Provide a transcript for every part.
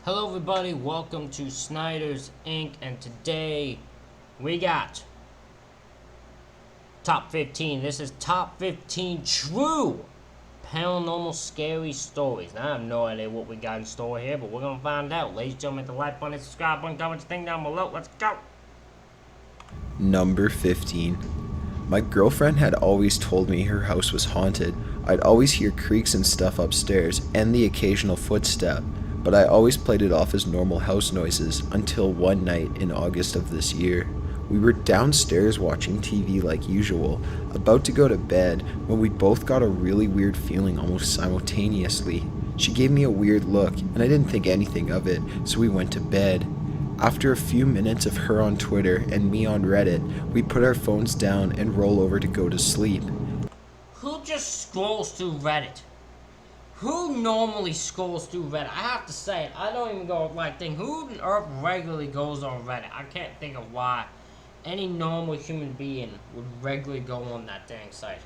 Hello everybody, welcome to Snyder's Inc. And today we got Top 15. This is Top 15 True Paranormal Scary Stories. Now I have no idea what we got in store here, but we're going to find out. Ladies and gentlemen, hit the like button, subscribe button, comment your thing down below. Let's go! Number 15. My girlfriend had always told me her house was haunted. I'd always hear creaks and stuff upstairs and the occasional footstep, but I always played it off as normal house noises until one night in August of this year. We were downstairs watching TV like usual, about to go to bed, when we both got a really weird feeling almost simultaneously. She gave me a weird look, and I didn't think anything of it, so we went to bed. After a few minutes of her on Twitter and me on Reddit, we put our phones down and roll over to go to sleep. Who just scrolls through Reddit? Who normally scrolls through Reddit? I have to say it. I don't even go who on earth regularly goes on Reddit? I can't think of why any normal human being would regularly go on that dang site.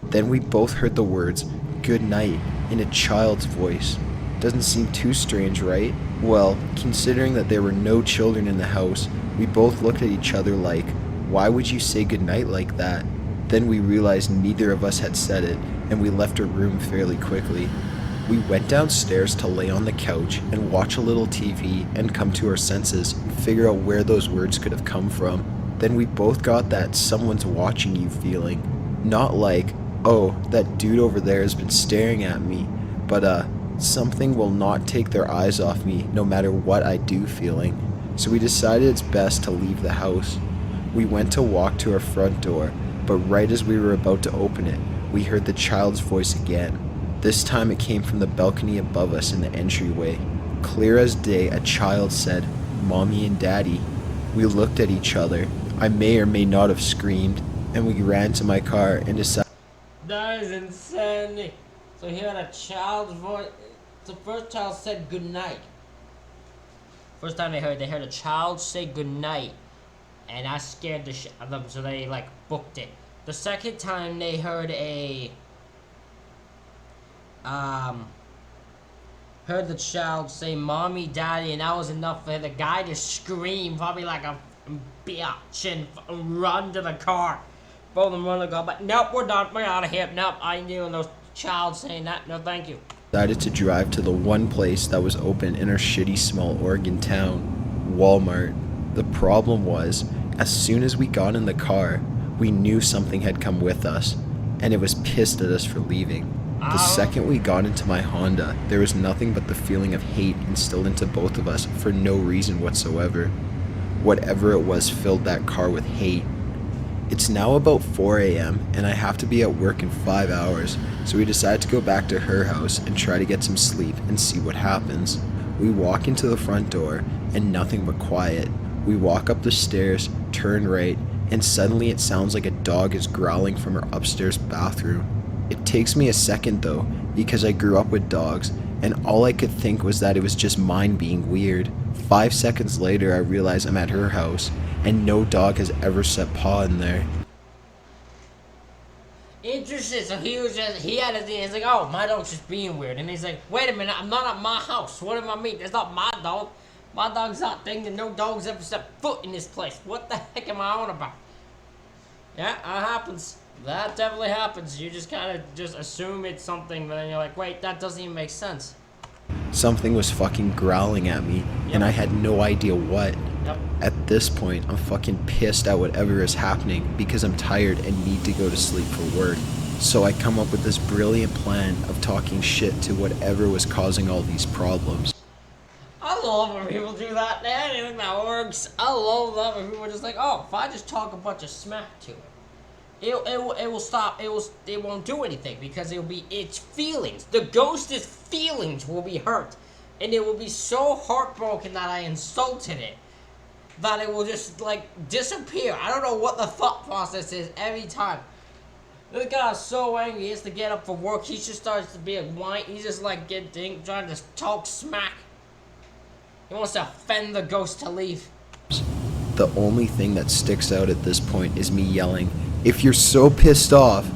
Then we both heard the words, "good night," in a child's voice. Doesn't seem too strange, right? Well, considering that there were no children in the house, we both looked at each other like, why would you say goodnight like that? Then we realized neither of us had said it, and we left our room fairly quickly. We went downstairs to lay on the couch and watch a little TV and come to our senses and figure out where those words could have come from. Then we both got that someone's watching you feeling. Not like, oh, that dude over there has been staring at me, but something will not take their eyes off me no matter what I do feeling. So we decided it's best to leave the house. We went to walk to our front door, but right as we were about to open it, we heard the child's voice again. This time it came from the balcony above us in the entryway. Clear as day, a child said, "Mommy and Daddy." We looked at each other. I may or may not have screamed, and we ran to my car and decided. That is insanity. So he had a child's voice. The first child said goodnight. First time they heard a child say goodnight, and I scared the shit out of them, so they booked it. The second time they heard heard the child say mommy, daddy, and that was enough for the guy to scream, probably like a bitch, and run to the car. Both of them run to the car, but nope, we're done, we're out of here. Nope, I knew no child saying that, no thank you. Decided to drive to the one place that was open in our shitty small Oregon town, Walmart. The problem was, as soon as we got in the car, we knew something had come with us, and it was pissed at us for leaving. The second we got into my Honda, there was nothing but the feeling of hate instilled into both of us for no reason whatsoever. Whatever it was filled that car with hate. It's now about 4 a.m. and I have to be at work in 5 hours, so we decide to go back to her house and try to get some sleep and see what happens. We walk into the front door and nothing but quiet. We walk up the stairs, turn right, and suddenly it sounds like a dog is growling from her upstairs bathroom. It takes me a second though, because I grew up with dogs, and all I could think was that it was just mine being weird. 5 seconds later I realize I'm at her house, and no dog has ever set paw in there. Interesting, so he had he's like, oh, my dog's just being weird, and he's like, wait a minute, I'm not at my house, what do I mean, that's not my dog, my dog's not thinking no dog's ever set foot in this place, what the heck am I on about? Yeah, that happens. That definitely happens. You just kind of just assume it's something, but then you're like, wait, that doesn't even make sense. Something was fucking growling at me, and I had no idea what. Yep. At this point, I'm fucking pissed at whatever is happening because I'm tired and need to go to sleep for work. So I come up with this brilliant plan of talking shit to whatever was causing all these problems. I love when people do that. Anything that works. I love that when people are just like, oh, if I just talk a bunch of smack to it, it will stop. It won't do anything because its feelings. The ghost's feelings will be hurt, and it will be so heartbroken that I insulted it that it will just disappear. I don't know what the thought process is every time. This guy's so angry. He has to get up for work. He just starts to be a whine. He's just trying to talk smack. He wants to offend the ghost to leave. The only thing that sticks out at this point is me yelling, "If you're so pissed off,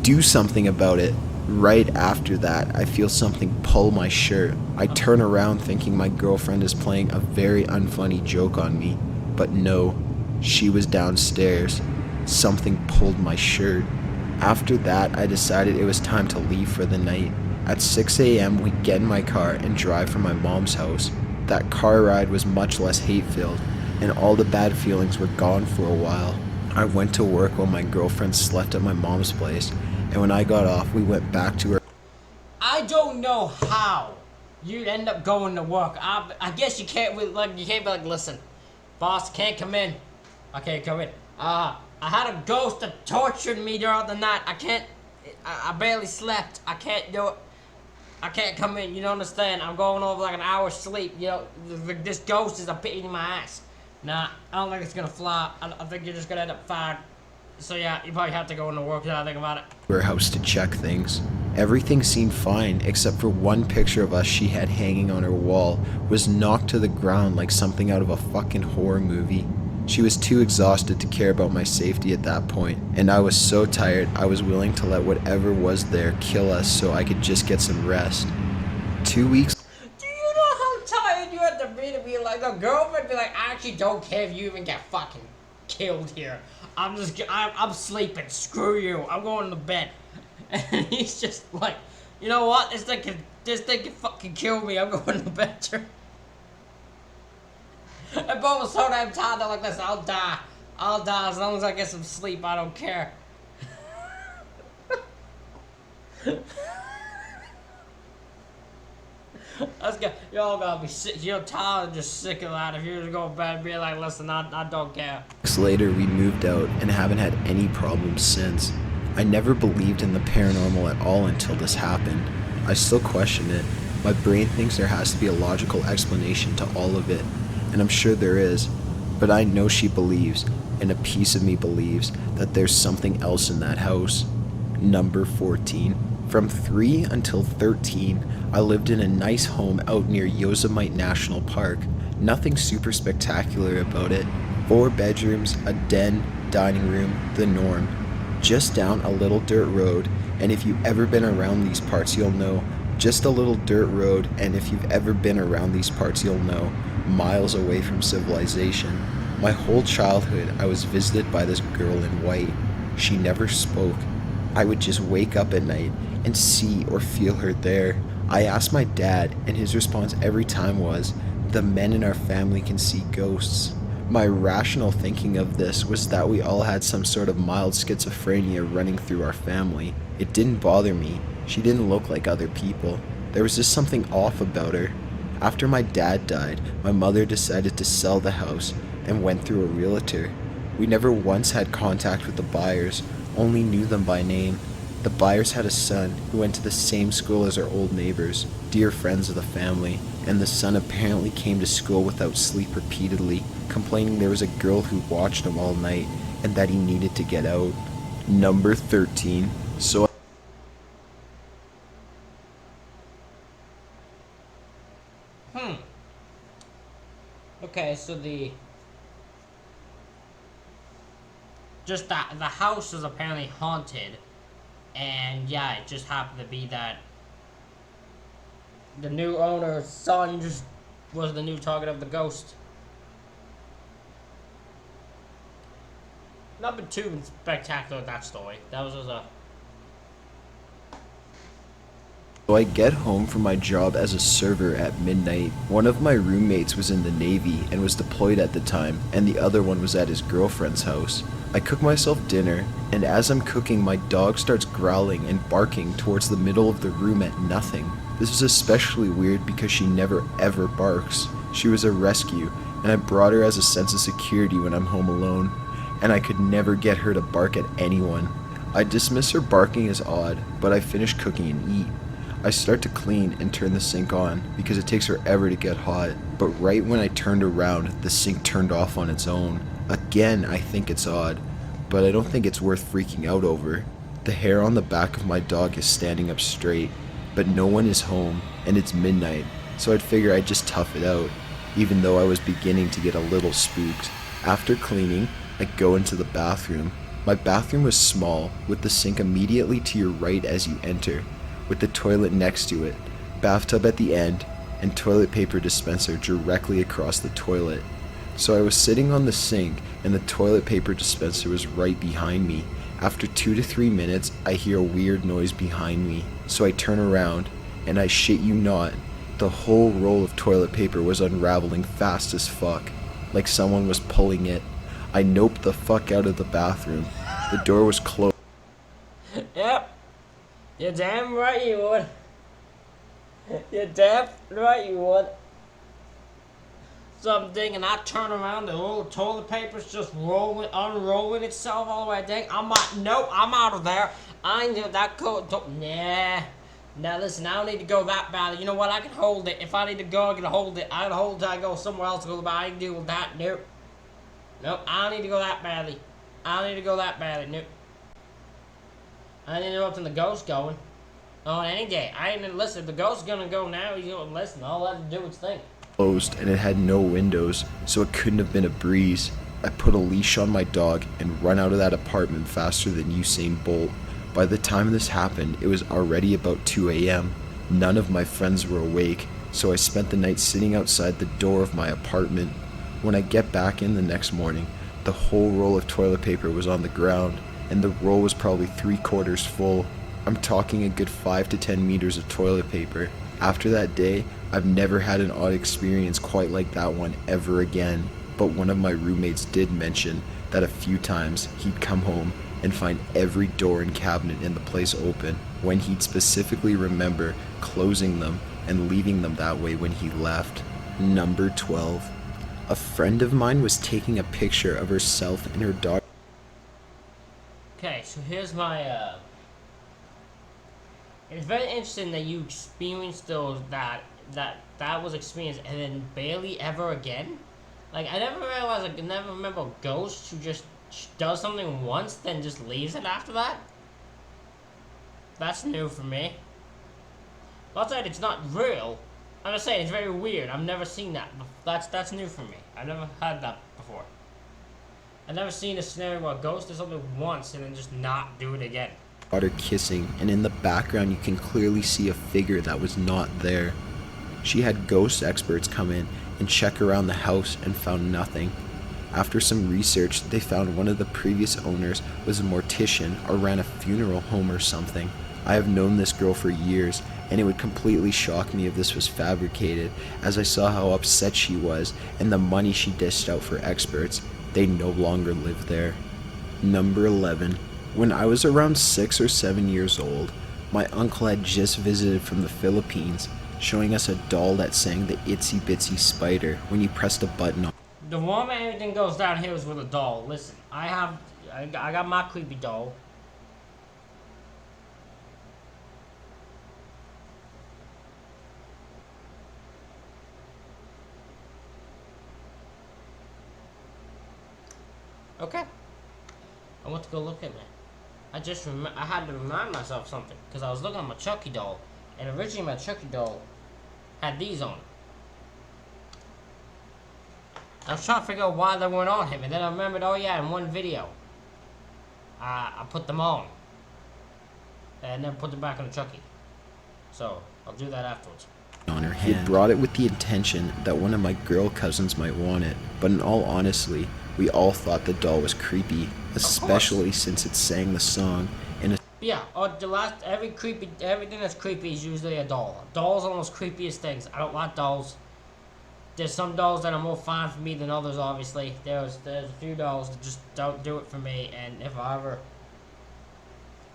do something about it." Right after that, I feel something pull my shirt. I turn around thinking my girlfriend is playing a very unfunny joke on me, but no, she was downstairs. Something pulled my shirt. After that, I decided it was time to leave for the night. At 6 a.m., we get in my car and drive from my mom's house. That car ride was much less hate-filled, and all the bad feelings were gone for a while. I went to work while my girlfriend slept at my mom's place, and when I got off, we went back to her. I don't know how you'd end up going to work. I guess you can't you can't be like, listen, boss, can't come in. I can't come in. I had a ghost that tortured me throughout the night. I barely slept. I can't do it. I can't come in. You don't understand. I'm going over like an hour's sleep. You know, this ghost is a pain in my ass. Nah, I don't think it's gonna fly. I think you're just gonna end up fired. So yeah, you probably have to go into work now I think about it. Warehouse to check things. Everything seemed fine except for one picture of us she had hanging on her wall was knocked to the ground like something out of a fucking horror movie. She was too exhausted to care about my safety at that point, and I was so tired I was willing to let whatever was there kill us so I could just get some rest. 2 weeks. Do you know how tired you have to be like a girlfriend be like, I actually don't care if you even get fucking killed here. I'm sleeping. Screw you. I'm going to bed. And he's just like, you know what? This thing can fucking kill me. I'm going to bed. And both was so damn tired. They're like, listen, I'll die. As long as I get some sleep. I don't care. That's good. Y'all gotta be sick. You're tired and just sick of that. If you're just going to bed and be like, listen, I don't care. Weeks later, we moved out and haven't had any problems since. I never believed in the paranormal at all until this happened. I still question it. My brain thinks there has to be a logical explanation to all of it, and I'm sure there is. But I know she believes, and a piece of me believes, that there's something else in that house. Number 14. From 3 until 13, I lived in a nice home out near Yosemite National Park. Nothing super spectacular about it. 4 bedrooms, a den, dining room, the norm. Just down a little dirt road, and if you've ever been around these parts, you'll know. Just a little dirt road, and if you've ever been around these parts, you'll know. Miles away from civilization. My whole childhood, I was visited by this girl in white. She never spoke. I would just wake up at night and see or feel her there. I asked my dad, and his response every time was, the men in our family can see ghosts. My rational thinking of this was that we all had some sort of mild schizophrenia running through our family. It didn't bother me. She didn't look like other people. There was just something off about her. After my dad died, my mother decided to sell the house and went through a realtor. We never once had contact with the buyers, only knew them by name. The buyers had a son who went to the same school as our old neighbors, dear friends of the family, and the son apparently came to school without sleep repeatedly, complaining there was a girl who watched him all night and that he needed to get out. Number 13. So Okay, so the house was apparently haunted, and yeah, it just happened to be that the new owner's son just was the new target of the ghost. Nothing too spectacular with that story. That was just a... I get home from my job as a server at midnight. One of my roommates was in the Navy and was deployed at the time, and the other one was at his girlfriend's house. I cook myself dinner, and as I'm cooking, my dog starts growling and barking towards the middle of the room at nothing. This is especially weird because she never ever barks. She was a rescue, and I brought her as a sense of security when I'm home alone, and I could never get her to bark at anyone. I dismiss her barking as odd, but I finish cooking and eat. I start to clean and turn the sink on because it takes forever to get hot, but right when I turned around, the sink turned off on its own. Again, I think it's odd, but I don't think it's worth freaking out over. The hair on the back of my dog is standing up straight, but no one is home, and it's midnight, so I'd figure I'd just tough it out, even though I was beginning to get a little spooked. After cleaning, I go into the bathroom. My bathroom was small, with the sink immediately to your right as you enter. with the toilet next to it, bathtub at the end, and toilet paper dispenser directly across the toilet. So I was sitting on the sink and the toilet paper dispenser was right behind me. After 2 to 3 minutes, I hear a weird noise behind me. So I turn around and I shit you not, the whole roll of toilet paper was unraveling fast as fuck, like someone was pulling it. I noped the fuck out of the bathroom. The door was closed. Yep. You're damn right you would. You're damn right you would. Something, and I turn around, the little toilet paper's just unrolling itself all the way down. I'm out of there. I ain't doing that nah. Now listen, I don't need to go that badly. You know what, I can hold it. If I need to go, I can hold it. I can hold it till I go somewhere else to go, but I ain't dealing with that, nope. Nope, I don't need to go that badly. Nope. I ain't interrupting the ghost going. On any day. Listen, if the ghost's gonna go now, he's gonna listen. I'll let him do its thing. Closed, and it had no windows, so it couldn't have been a breeze. I put a leash on my dog and run out of that apartment faster than Usain Bolt. By the time this happened, it was already about 2 a.m. None of my friends were awake, so I spent the night sitting outside the door of my apartment. When I get back in the next morning, the whole roll of toilet paper was on the ground, and the roll was probably 3/4 full. I'm talking a good 5 to 10 meters of toilet paper. After that day, I've never had an odd experience quite like that one ever again, but one of my roommates did mention that a few times he'd come home and find every door and cabinet in the place open, when he'd specifically remember closing them and leaving them that way when he left. Number 12. A friend of mine was taking a picture of herself and her dog. Okay, so here's my, it's very interesting that you experienced that was experienced and then barely ever again. Like, I never realized, I never remember a ghost who just does something once, then just leaves it after that. That's new for me. Not that it's not real. I'm just saying, it's very weird. I've never seen that. That's new for me. I've never had that before. I've never seen a scenario where a ghost does something once and then just not do it again. Daughter kissing, and in the background you can clearly see a figure that was not there. She had ghost experts come in and check around the house and found nothing. After some research, they found one of the previous owners was a mortician or ran a funeral home or something. I have known this girl for years, and it would completely shock me if this was fabricated, as I saw how upset she was and the money she dished out for experts. They no longer live there. Number 11. When I was around 6 or 7 years old, my uncle had just visited from the Philippines, showing us a doll that sang the Itsy Bitsy Spider when you pressed a button on. The moment everything goes downhill is with a doll. Listen, I got my creepy doll. Okay. I went to go look at it. I had to remind myself of something, because I was looking at my Chucky doll, and originally my Chucky doll had these on it. I was trying to figure out why they weren't on him, and then I remembered, oh yeah, in one video, I put them on, and then put them back on the Chucky. So, I'll do that afterwards. On her hand. He brought it with the intention that one of my girl cousins might want it, but in all honesty, we all thought the doll was creepy, especially since it sang the song in a... Yeah, everything that's creepy is usually a doll. Dolls are the most creepiest things. I don't like dolls. There's some dolls that are more fine for me than others, obviously. There's a few dolls that just don't do it for me, and if I ever...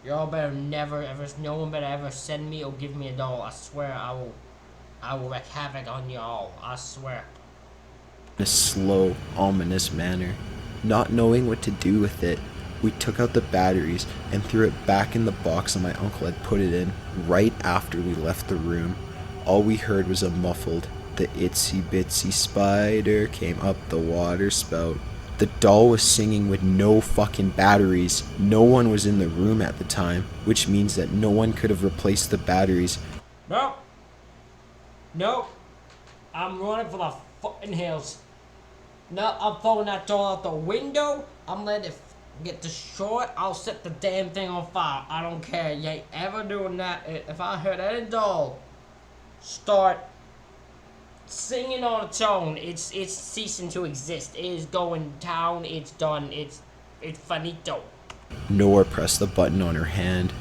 Y'all better never, ever, no one better ever send me or give me a doll. I swear I will wreak havoc on y'all. I swear. In a slow, ominous manner. Not knowing what to do with it, we took out the batteries and threw it back in the box that my uncle had put it in right after we left the room. All we heard was a muffled, "The itsy bitsy spider came up the water spout." The doll was singing with no fucking batteries. No one was in the room at the time, which means that no one could have replaced the batteries. Nope. Nope. I'm running for the fucking hills. No, I'm throwing that doll out the window. I'm letting it get destroyed, I'll set the damn thing on fire. I don't care. You ain't ever doing that. If I heard any doll start singing on its own, it's ceasing to exist. It is going down. It's done. It's finito. Nora pressed the button on her hand.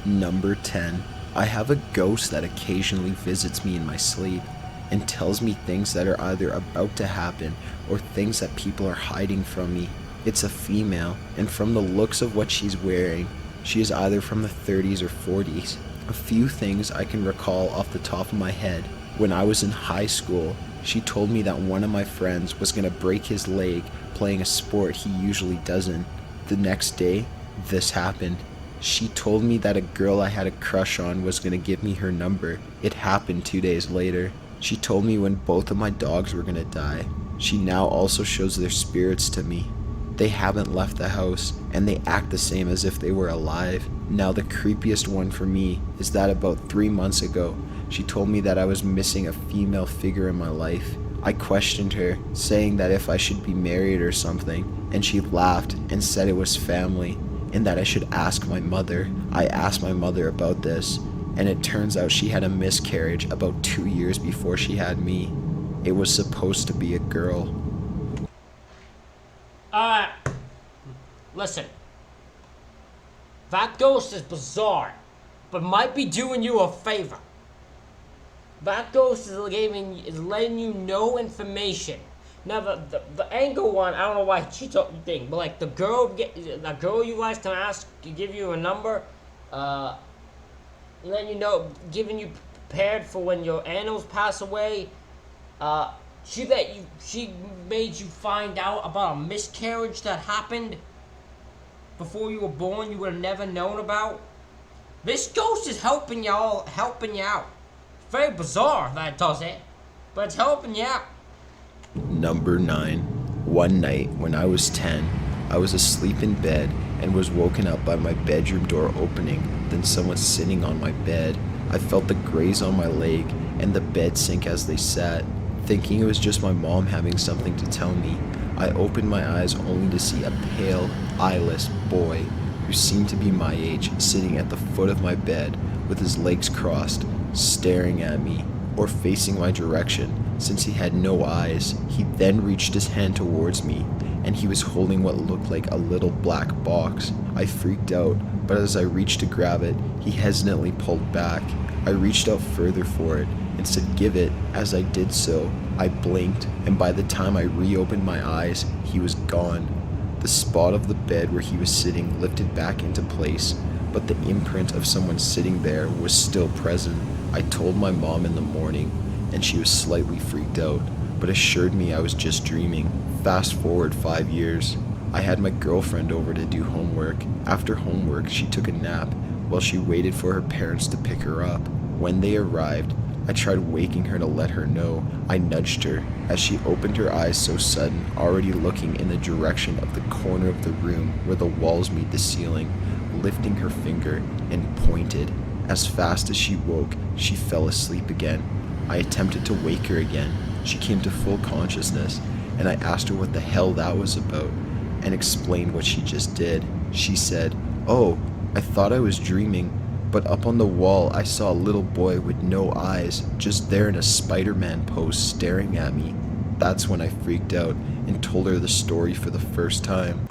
Number 10. I have a ghost that occasionally visits me in my sleep and tells me things that are either about to happen or things that people are hiding from me. It's a female, and from the looks of what she's wearing, she is either from the 30s or 40s. A few things I can recall off the top of my head. When I was in high school, she told me that one of my friends was going to break his leg playing a sport he usually doesn't. The next day, this happened. She told me that a girl I had a crush on was going to give me her number. It happened 2 days later. She told me when both of my dogs were going to die. She now also shows their spirits to me. They haven't left the house, and they act the same as if they were alive. Now the creepiest one for me is that about 3 months ago, she told me that I was missing a female figure in my life. I questioned her, saying that if I should be married or something, and she laughed and said it was family, and that I should ask my mother. I asked my mother about this, and it turns out she had a miscarriage about 2 years before she had me. It was supposed to be a girl. Listen. That ghost is bizarre, but might be doing you a favor. That ghost is letting you know information. Now the angle one, I don't know why she took the thing, but like the girl you guys can ask to give you a number, letting you know, giving you prepared for when your animals pass away. She made you find out about a miscarriage that happened before you were born. You would have never known about. This ghost is helping you out. Very bizarre that it does it, but it's helping you out. Number 9. One night when I was 10, I was asleep in bed and was woken up by my bedroom door opening, then someone sitting on my bed. I felt the graze on my leg and the bed sink as they sat. Thinking it was just my mom having something to tell me, I opened my eyes only to see a pale, eyeless boy who seemed to be my age sitting at the foot of my bed with his legs crossed, staring at me, or facing my direction, since he had no eyes. He then reached his hand towards me, and he was holding what looked like a little black box. I freaked out, but as I reached to grab it, he hesitantly pulled back. I reached out further for it and said, "Give it." As I did so, I blinked, and by the time I reopened my eyes, he was gone. The spot of the bed where he was sitting lifted back into place, but the imprint of someone sitting there was still present. I told my mom in the morning, and she was slightly freaked out, but assured me I was just dreaming. Fast forward 5 years. I had my girlfriend over to do homework. After homework, she took a nap while she waited for her parents to pick her up. When they arrived, I tried waking her to let her know. I nudged her as she opened her eyes so sudden, already looking in the direction of the corner of the room where the walls meet the ceiling, lifting her finger and pointed. As fast as she woke, she fell asleep again. I attempted to wake her again. She came to full consciousness, and I asked her what the hell that was about, and explained what she just did. She said, "Oh, I thought I was dreaming, but up on the wall I saw a little boy with no eyes, just there in a Spider-Man pose staring at me." That's when I freaked out and told her the story for the first time.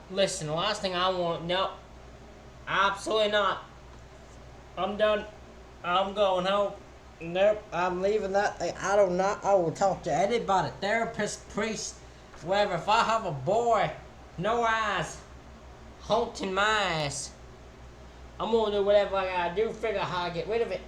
Listen, the last thing I want, no, absolutely not. I'm done. I'm going home. Nope, I'm leaving that thing. I will talk to anybody, therapist, priest, whatever. If I have a boy, no eyes, haunting my ass, I'm gonna do whatever I gotta do, figure out how to get rid of it.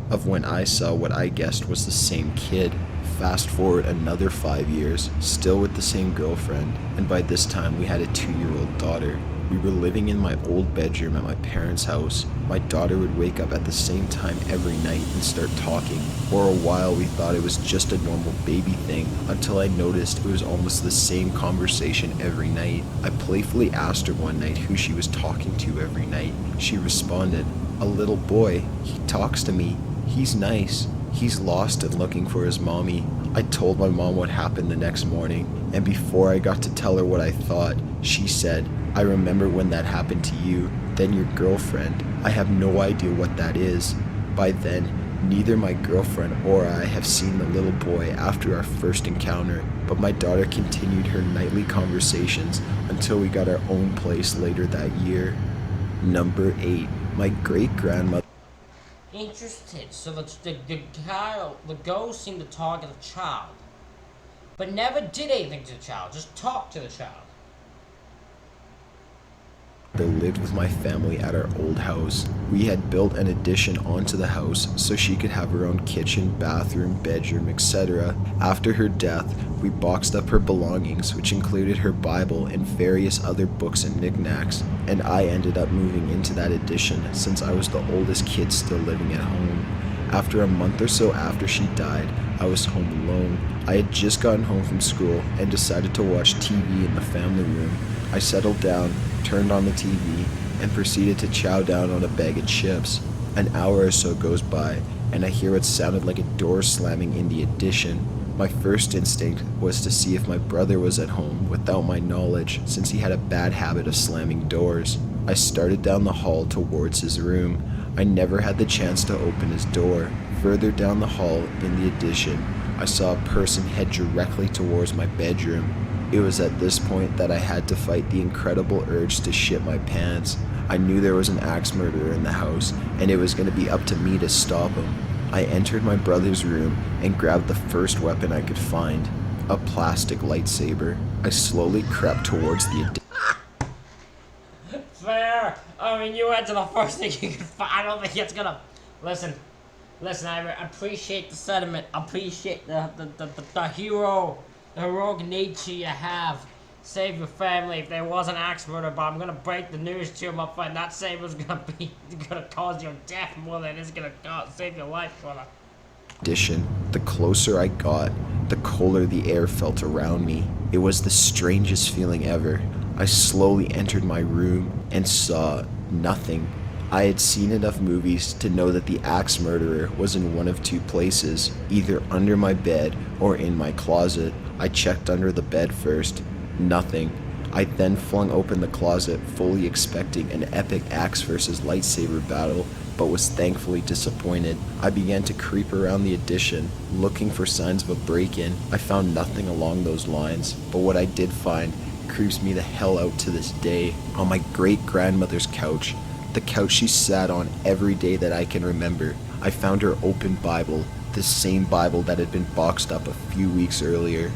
Of when I saw what I guessed was the same kid. Fast forward another 5 years, still with the same girlfriend, and by this time we had a 2-year-old daughter. We were living in my old bedroom at my parents' house. My daughter would wake up at the same time every night and start talking. For a while we thought it was just a normal baby thing, until I noticed it was almost the same conversation every night. I playfully asked her one night who she was talking to every night. She responded, "A little boy. He talks to me. He's nice. He's lost and looking for his mommy." I told my mom what happened the next morning, and before I got to tell her what I thought, she said, "I remember when that happened to you, then your girlfriend. I have no idea what that is." By then, neither my girlfriend or I have seen the little boy after our first encounter, but my daughter continued her nightly conversations until we got our own place later that year. Number 8. My great-grandmother. Interesting. So the ghost seemed to target the child, but never did anything to the child. Just talked to the child. Lived with my family at our old house. We had built an addition onto the house so she could have her own kitchen, bathroom, bedroom, etc. After her death, we boxed up her belongings, which included her Bible and various other books and knickknacks, and I ended up moving into that addition since I was the oldest kid still living at home. After a month or so after she died, I was home alone. I had just gotten home from school and decided to watch TV in the family room. I settled down, turned on the TV, and proceeded to chow down on a bag of chips. An hour or so goes by, and I hear what sounded like a door slamming in the addition. My first instinct was to see if my brother was at home without my knowledge, since he had a bad habit of slamming doors. I started down the hall towards his room. I never had the chance to open his door. Further down the hall in the addition, I saw a person head directly towards my bedroom. It was at this point that I had to fight the incredible urge to shit my pants. I knew there was an axe murderer in the house, and it was going to be up to me to stop him. I entered my brother's room and grabbed the first weapon I could find, a plastic lightsaber. I slowly crept towards the Fair. I mean, you went to the first thing you could find. I don't think it's gonna. Listen. I appreciate the sentiment. I appreciate the heroic nature you have. Save your family if there was an axe murder, but I'm gonna break the news to you, my friend. That saber's gonna cause your death more than it's gonna save your life, brother. addition. The closer I got, the colder the air felt around me. It was the strangest feeling ever. I slowly entered my room and saw nothing. I had seen enough movies to know that the axe murderer was in one of two places, either under my bed or in my closet. I checked under the bed first. Nothing. I then flung open the closet, fully expecting an epic axe versus lightsaber battle, but was thankfully disappointed. I began to creep around the addition, looking for signs of a break-in. I found nothing along those lines, but what I did find creeps me the hell out to this day. On my great-grandmother's couch, the couch she sat on every day that I can remember, I found her open Bible, the same Bible that had been boxed up a few weeks earlier.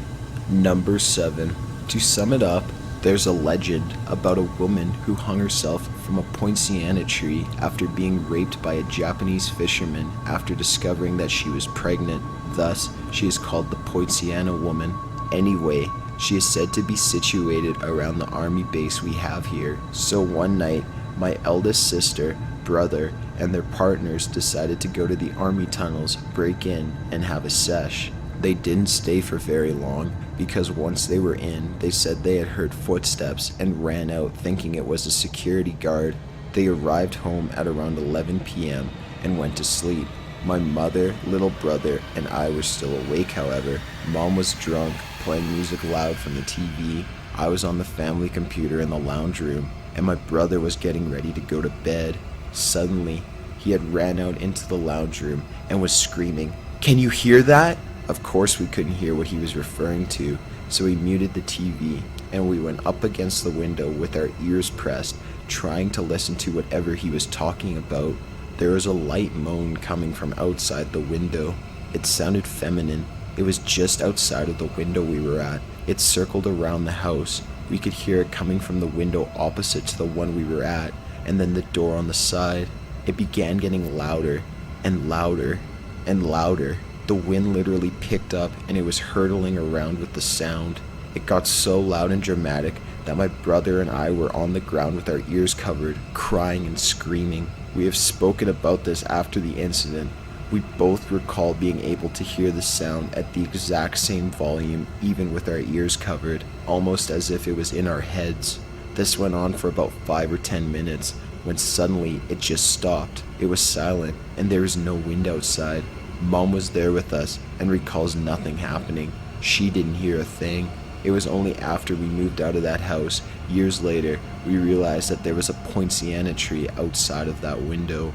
Number 7. To sum it up, there's a legend about a woman who hung herself from a poinciana tree after being raped by a Japanese fisherman after discovering that she was pregnant. Thus, she is called the Poinciana woman. Anyway, she is said to be situated around the army base we have here. So one night, my eldest sister, brother, and their partners decided to go to the army tunnels, break in, and have a sesh. They didn't stay for very long, because once they were in, they said they had heard footsteps and ran out thinking it was a security guard. They arrived home at around 11 p.m. and went to sleep. My mother, little brother, and I were still awake, however. Mom was drunk, playing music loud from the TV. I was on the family computer in the lounge room, and my brother was getting ready to go to bed. Suddenly, he had ran out into the lounge room and was screaming, "Can you hear that?" Of course we couldn't hear what he was referring to, so we muted the TV, and we went up against the window with our ears pressed, trying to listen to whatever he was talking about. There was a light moan coming from outside the window. It sounded feminine. It was just outside of the window we were at. It circled around the house. We could hear it coming from the window opposite to the one we were at, and then the door on the side. It began getting louder and louder and louder. The wind literally picked up, and it was hurtling around with the sound. It got so loud and dramatic that my brother and I were on the ground with our ears covered, crying and screaming. We have spoken about this after the incident. We both recall being able to hear the sound at the exact same volume, even with our ears covered, almost as if it was in our heads. This went on for about 5 or 10 minutes, when suddenly it just stopped. It was silent, and there was no wind outside. Mom was there with us and recalls nothing happening. She didn't hear a thing. It was only after we moved out of that house, years later, we realized that there was a poinciana tree outside of that window.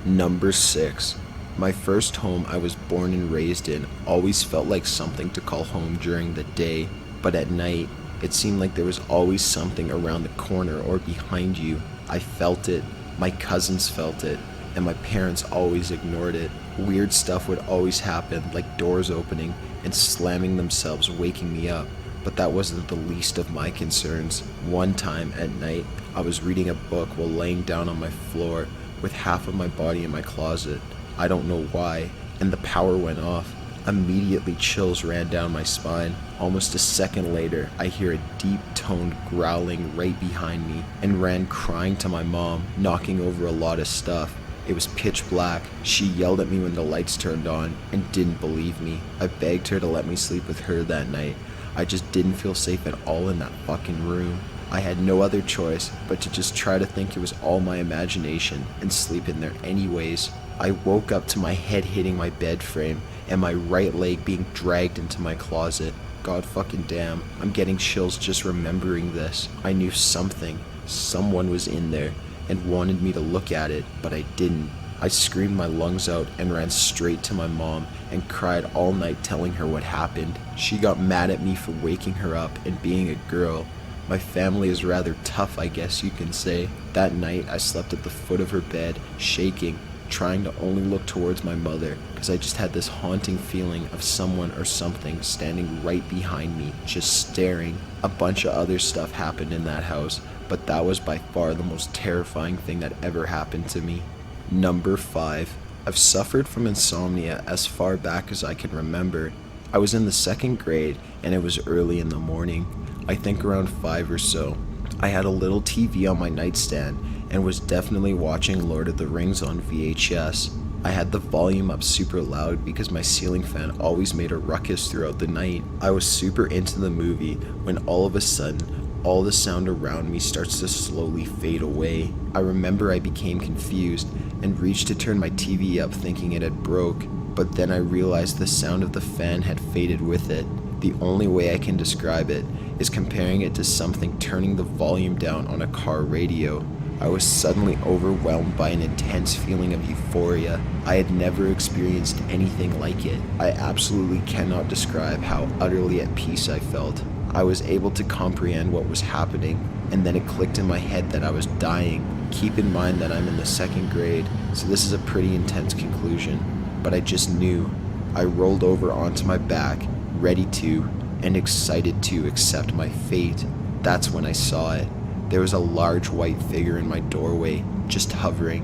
Number 6. My first home I was born and raised in always felt like something to call home during the day, but at night, it seemed like there was always something around the corner or behind you. I felt it, my cousins felt it, and my parents always ignored it. Weird stuff would always happen, like doors opening and slamming themselves, waking me up, but that wasn't the least of my concerns. One time at night, I was reading a book while laying down on my floor with half of my body in my closet. I don't know why, and the power went off. Immediately chills ran down my spine. Almost a second later, I hear a deep-toned growling right behind me and ran crying to my mom, knocking over a lot of stuff. It was pitch black. She yelled at me when the lights turned on and didn't believe me. I begged her to let me sleep with her that night. I just didn't feel safe at all in that fucking room. I had no other choice but to just try to think it was all my imagination and sleep in there anyways. I woke up to my head hitting my bed frame and my right leg being dragged into my closet. God fucking damn, I'm getting chills just remembering this. I knew someone was in there and wanted me to look at it, but I didn't. I screamed my lungs out and ran straight to my mom and cried all night telling her what happened. She got mad at me for waking her up and being a girl. My family is rather tough, I guess you can say. That night, I slept at the foot of her bed, shaking, trying to only look towards my mother, because I just had this haunting feeling of someone or something standing right behind me, just staring. A bunch of other stuff happened in that house, but that was by far the most terrifying thing that ever happened to me. Number 5. I've suffered from insomnia as far back as I can remember. I was in the 2nd grade, and it was early in the morning. I think around 5 or so. I had a little TV on my nightstand and was definitely watching Lord of the Rings on VHS. I had the volume up super loud because my ceiling fan always made a ruckus throughout the night. I was super into the movie when all of a sudden, all the sound around me starts to slowly fade away. I remember I became confused and reached to turn my TV up thinking it had broke, but then I realized the sound of the fan had faded with it. The only way I can describe it is comparing it to something turning the volume down on a car radio. I was suddenly overwhelmed by an intense feeling of euphoria. I had never experienced anything like it. I absolutely cannot describe how utterly at peace I felt. I was able to comprehend what was happening, and then it clicked in my head that I was dying. Keep in mind that I'm in the 2nd grade, so this is a pretty intense conclusion, but I just knew. I rolled over onto my back, ready to, and excited to accept my fate. That's when I saw it. There was a large white figure in my doorway, just hovering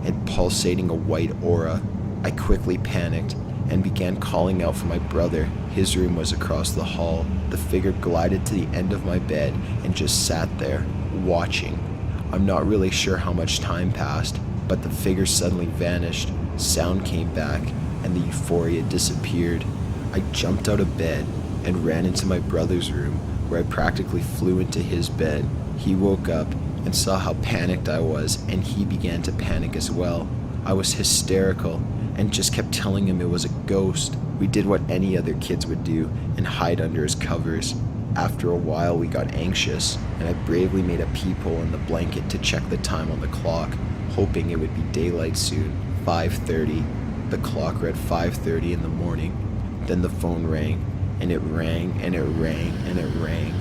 and pulsating a white aura. I quickly panicked and began calling out for my brother. His room was across the hall. The figure glided to the end of my bed and just sat there, watching. I'm not really sure how much time passed, but the figure suddenly vanished. Sound came back, and the euphoria disappeared. I jumped out of bed and ran into my brother's room, where I practically flew into his bed. He woke up and saw how panicked I was, and he began to panic as well. I was hysterical and just kept telling him it was a ghost. We did what any other kids would do and hide under his covers. After a while, we got anxious, and I bravely made a peephole in the blanket to check the time on the clock, hoping it would be daylight soon. 5:30. The clock read 5:30 in the morning. Then the phone rang, and it rang, and it rang, and it rang.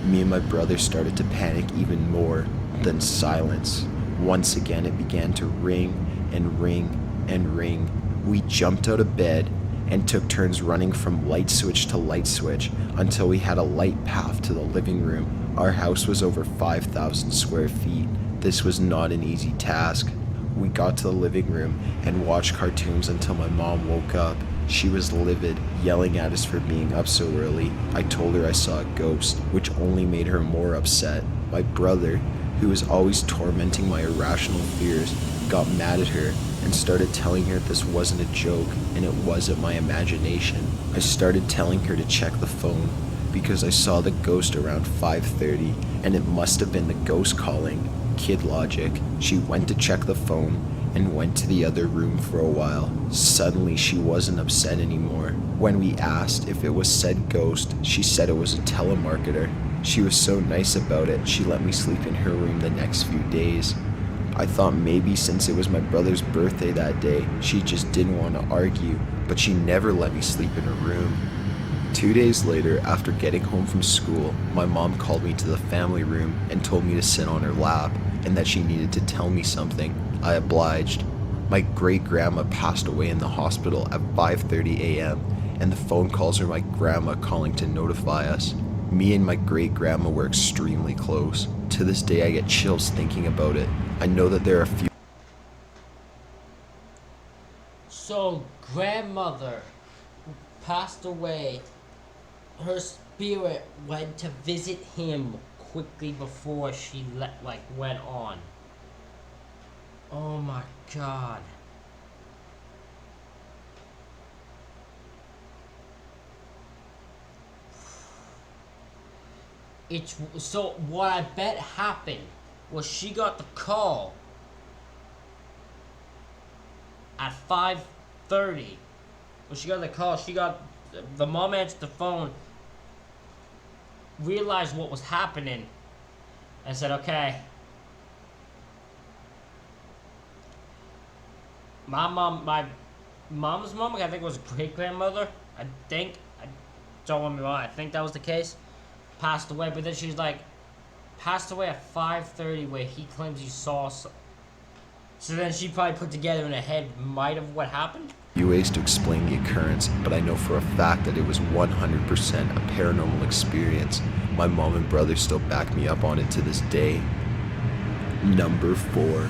Me and my brother started to panic even more. Then silence. Once again, it began to ring, and ring, and ring. We jumped out of bed and took turns running from light switch to light switch until we had a light path to the living room. Our house was over 5,000 square feet. This was not an easy task. We got to the living room and watched cartoons until my mom woke up. She was livid, yelling at us for being up so early. I told her I saw a ghost, which only made her more upset. My brother, who was always tormenting my irrational fears, got mad at her and started telling her this wasn't a joke and it wasn't my imagination. I started telling her to check the phone because I saw the ghost around 5:30 and it must have been the ghost calling. Kid logic. She went to check the phone and went to the other room for a while. Suddenly, she wasn't upset anymore. When we asked if it was said ghost, she said it was a telemarketer. She was so nice about it, she let me sleep in her room the next few days. I thought maybe since it was my brother's birthday that day, she just didn't want to argue, but she never let me sleep in her room. 2 days later, after getting home from school, my mom called me to the family room and told me to sit on her lap and that she needed to tell me something. I obliged. My great-grandma passed away in the hospital at 5:30 a.m., and the phone calls were my grandma calling to notify us. Me and my great-grandma were extremely close. To this day, I get chills thinking about it. I know that there are a few... So, grandmother passed away. Her spirit went to visit him quickly before she went on. Oh my god. It's so what I bet happened was she got the call at 5:30. When she got the call, the mom answered the phone, realized what was happening, and said, okay, my mom's mom, I think it was great-grandmother, I don't get me wrong, I think that was the case, passed away, but then she's like, passed away at 5:30 where he claims he saw so then she probably put together in her head might have what happened. Few ways to explain the occurrence, but I know for a fact that it was 100% a paranormal experience. My mom and brother still back me up on it to this day. Number 4.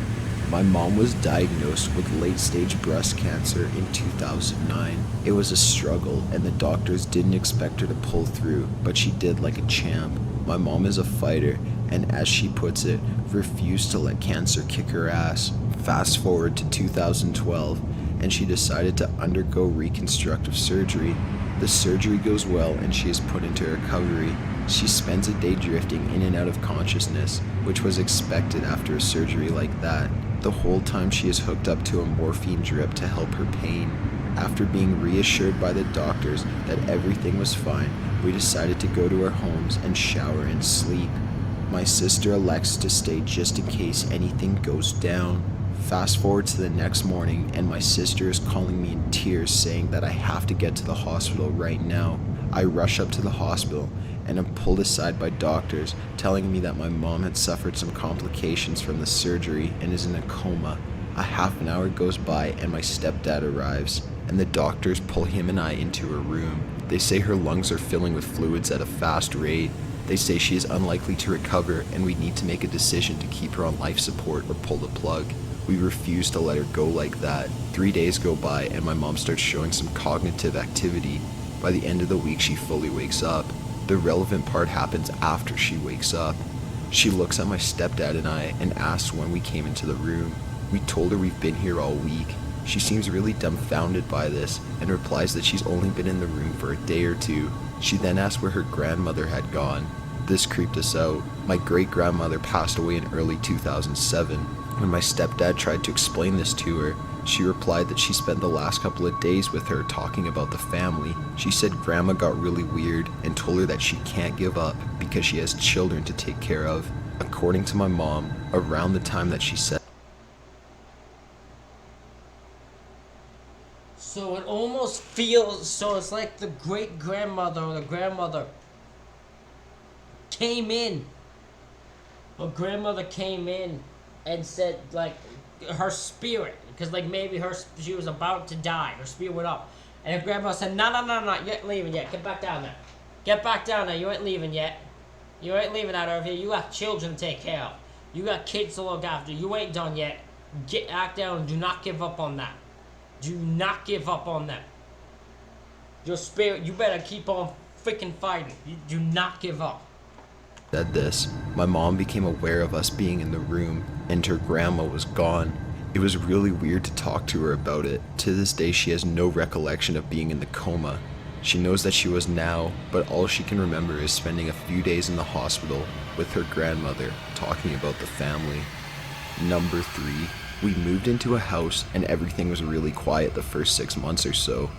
My mom was diagnosed with late-stage breast cancer in 2009. It was a struggle, and the doctors didn't expect her to pull through, but she did like a champ. My mom is a fighter, and as she puts it, refused to let cancer kick her ass. Fast forward to 2012, and she decided to undergo reconstructive surgery. The surgery goes well, and she is put into recovery. She spends a day drifting in and out of consciousness, which was expected after a surgery like that. The whole time she is hooked up to a morphine drip to help her pain. After being reassured by the doctors that everything was fine, we decided to go to our homes and shower and sleep. My sister elects to stay just in case anything goes down. Fast forward to the next morning, and my sister is calling me in tears saying that I have to get to the hospital right now. I rush up to the hospital and am pulled aside by doctors telling me that my mom had suffered some complications from the surgery and is in a coma. A half an hour goes by and my stepdad arrives, and the doctors pull him and I into her room. They say her lungs are filling with fluids at a fast rate. They say she is unlikely to recover and we need to make a decision to keep her on life support or pull the plug. We refuse to let her go like that. 3 days go by and my mom starts showing some cognitive activity. By the end of the week, she fully wakes up. The relevant part happens after she wakes up. She looks at my stepdad and I and asks when we came into the room. We told her we've been here all week. She seems really dumbfounded by this and replies that she's only been in the room for a day or two. She then asks where her grandmother had gone. This creeped us out. My great-grandmother passed away in early 2007. When my stepdad tried to explain this to her, she replied that she spent the last couple of days with her talking about the family. She said grandma got really weird and told her that she can't give up because she has children to take care of. According to my mom, around the time that she said... So it almost feels, so it's like the great-grandmother or the grandmother came in. Her grandmother came in and said, like, her spirit, because, like, maybe she was about to die, her spirit went up, and her grandma said, no, you ain't leaving yet, get back down there. Get back down there, you ain't leaving yet. You ain't leaving out of here, you got children to take care of. You got kids to look after, you ain't done yet. Act down and do not give up on that. Do not give up on them. Your spirit, you better keep on freaking fighting. You do not give up. Said this, my mom became aware of us being in the room, and her grandma was gone. It was really weird to talk to her about it. To this day, she has no recollection of being in the coma. She knows that she was now, but all she can remember is spending a few days in the hospital with her grandmother, talking about the family. Number 3. We moved into a house and everything was really quiet the first 6 months or so.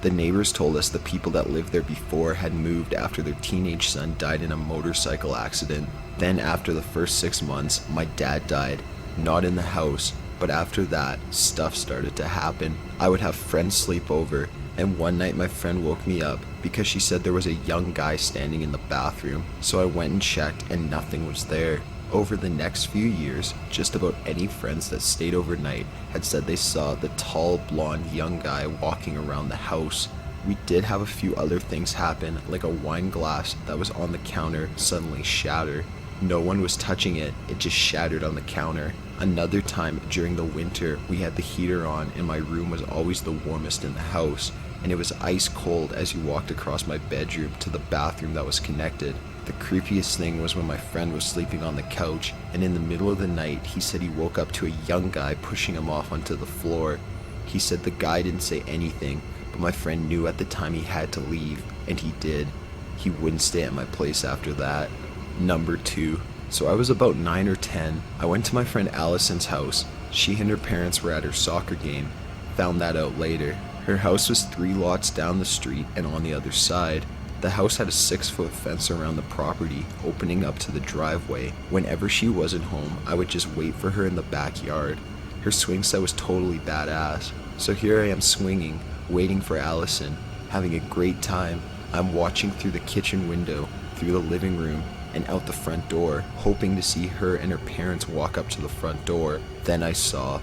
The neighbors told us the people that lived there before had moved after their teenage son died in a motorcycle accident. Then after the first 6 months, my dad died. Not in the house, but after that, stuff started to happen. I would have friends sleep over, and one night my friend woke me up because she said there was a young guy standing in the bathroom. So I went and checked and nothing was there. Over the next few years, just about any friends that stayed overnight had said they saw the tall, blonde young guy walking around the house. We did have a few other things happen, like a wine glass that was on the counter suddenly shatter. No one was touching it, it just shattered on the counter. Another time during the winter, we had the heater on and my room was always the warmest in the house, and it was ice cold as you walked across my bedroom to the bathroom that was connected. The creepiest thing was when my friend was sleeping on the couch, and in the middle of the night, he said he woke up to a young guy pushing him off onto the floor. He said the guy didn't say anything, but my friend knew at the time he had to leave, and he did. He wouldn't stay at my place after that. Number 2. So I was about 9 or 10. I went to my friend Allison's house. She and her parents were at her soccer game. Found that out later. Her house was 3 lots down the street and on the other side. The house had a 6-foot fence around the property, opening up to the driveway. Whenever she wasn't home, I would just wait for her in the backyard. Her swing set was totally badass. So here I am swinging, waiting for Allison, having a great time. I'm watching through the kitchen window, through the living room, and out the front door, hoping to see her and her parents walk up to the front door. Then I saw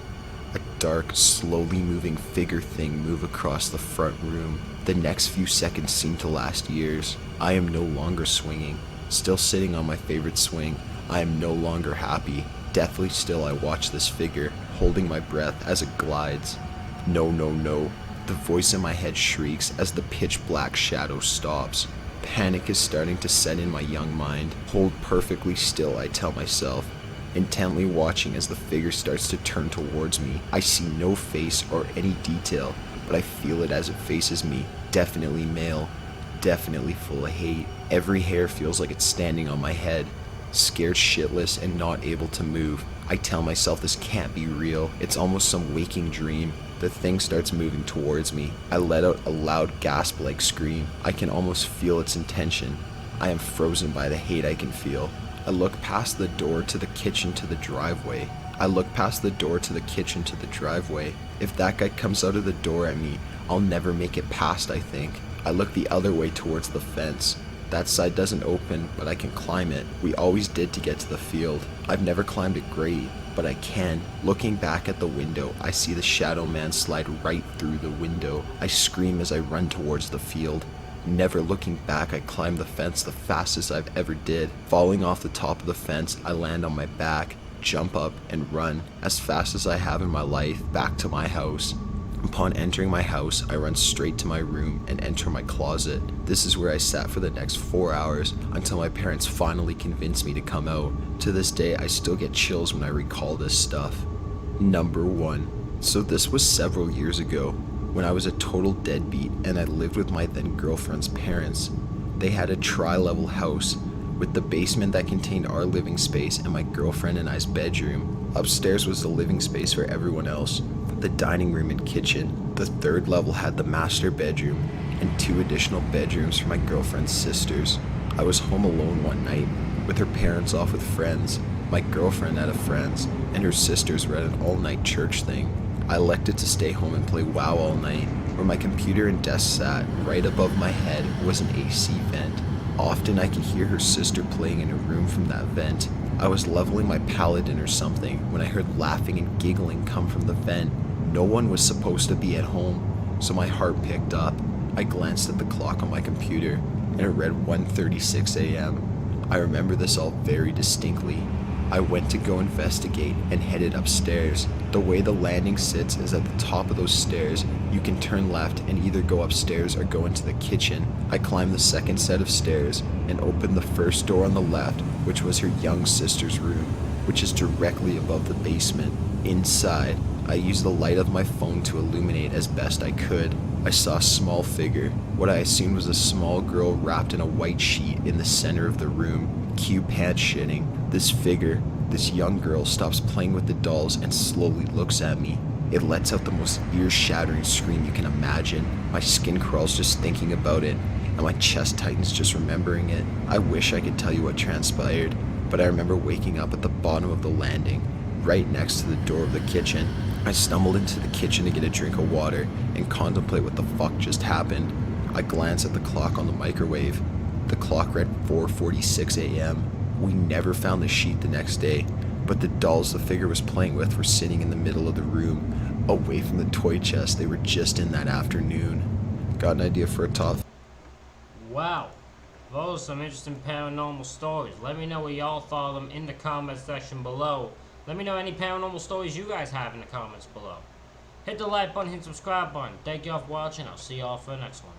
a dark, slowly moving figure thing move across the front room. The next few seconds seemed to last years. I am no longer swinging, still sitting on my favorite swing. I am no longer happy. Deathly still I watch this figure, holding my breath as it glides. No, no, no. The voice in my head shrieks as the pitch black shadow stops. Panic is starting to set in my young mind. Hold perfectly still, I tell myself, intently watching as the figure starts to turn towards me. I see no face or any detail, but I feel it as it faces me. Definitely male, definitely full of hate. Every hair feels like it's standing on my head. Scared shitless and not able to move. I tell myself this can't be real. It's almost some waking dream. The thing starts moving towards me. I let out a loud gasp-like scream. I can almost feel its intention. I am frozen by the hate I can feel. I look past the door to the kitchen to the driveway. If that guy comes out of the door at me, I'll never make it past, I think. I look the other way towards the fence. That side doesn't open, but I can climb it. We always did to get to the field. I've never climbed it great, but I can. Looking back at the window, I see the shadow man slide right through the window. I scream as I run towards the field. Never looking back, I climb the fence the fastest I've ever did. Falling off the top of the fence, I land on my back, jump up, and run as fast as I have in my life back to my house. Upon entering my house, I run straight to my room and enter my closet. This is where I sat for the next 4 hours until my parents finally convinced me to come out. To this day, I still get chills when I recall this stuff. Number 1. So this was several years ago, when I was a total deadbeat and I lived with my then girlfriend's parents. They had a tri-level house with the basement that contained our living space and my girlfriend and I's bedroom. Upstairs was the living space for everyone else, the dining room and kitchen. The third level had the master bedroom and 2 additional bedrooms for my girlfriend's sisters. I was home alone one night, with her parents off with friends, my girlfriend at a friend's, and her sisters were at an all-night church thing. I elected to stay home and play WoW all night. Where my computer and desk sat, right above my head, was an AC vent. Often I could hear her sister playing in a room from that vent. I was leveling my paladin or something when I heard laughing and giggling come from the vent. No one was supposed to be at home, so my heart picked up. I glanced at the clock on my computer, and it read 1:36 a.m. I remember this all very distinctly. I went to go investigate and headed upstairs. The way the landing sits is at the top of those stairs. You can turn left and either go upstairs or go into the kitchen. I climbed the second set of stairs and opened the first door on the left, which was her young sister's room, which is directly above the basement. Inside, I used the light of my phone to illuminate as best I could. I saw a small figure, what I assumed was a small girl wrapped in a white sheet in the center of the room, cue pants shitting. This This young girl stops playing with the dolls and slowly looks at me. It lets out the most ear-shattering scream you can imagine. My skin crawls just thinking about it, and my chest tightens just remembering it. I wish I could tell you what transpired, but I remember waking up at the bottom of the landing, right next to the door of the kitchen. I stumbled into the kitchen to get a drink of water and contemplate what the fuck just happened. I glance at the clock on the microwave. The clock read 4:46 a.m. We never found the sheet the next day, but the dolls the figure was playing with were sitting in the middle of the room, away from the toy chest they were just in that afternoon. Got an idea for a top? Wow, those are some interesting paranormal stories. Let me know what y'all thought of them in the comment section below. Let me know any paranormal stories you guys have in the comments below. Hit the like button, hit the subscribe button. Thank y'all for watching. I'll see y'all for the next one.